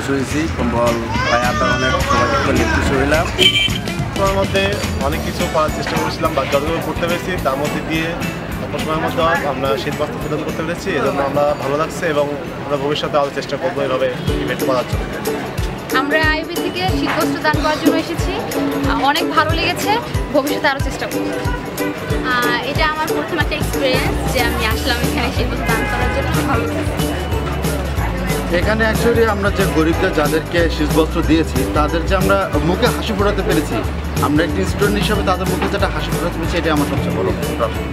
খুশি হয়েছি। কম্বল পায়া অনেক সবাই খুশি হইলাম। সময়ের মধ্যে অনেক কিছু করার চেষ্টা করেছিলাম বা যতগুলো করতে পেরেছি তার মধ্যে দিয়ে অল্প সময়ের মধ্যে আমরা শীত বস্ত্র প্রদান করতে পেরেছি। এজন্য আমরা ভালো লাগছে এবং আমরা ভবিষ্যতে আরও চেষ্টা করবো এভাবে ইভেন্ট করার জন্য। আমরা আইবি থেকে শীতবস্ত্র দান করার জন্য এসেছি, অনেক ভালো লেগেছে, ভবিষ্যতে আরও চেষ্টা করব। এটা আমার প্রথম একটা এক্সপিরিয়েন্স যে আমি আসলাম এখানে শীতবস্ত্র দান করার জন্য, ভালো লেগেছে। এখানে অ্যাকচুয়ালি আমরা যে গরিবদের যাদেরকে শীতবস্ত্র দিয়েছি তাদের যে আমরা মুখে হাসি ফোটাতে পেরেছি, আমরা একটা স্টুডেন্ট হিসাবে তাদের মুখে যেটা হাসি ফোটাতে পেরেছি, এটাই আমার সবচেয়ে বড় প্রাপ্তি।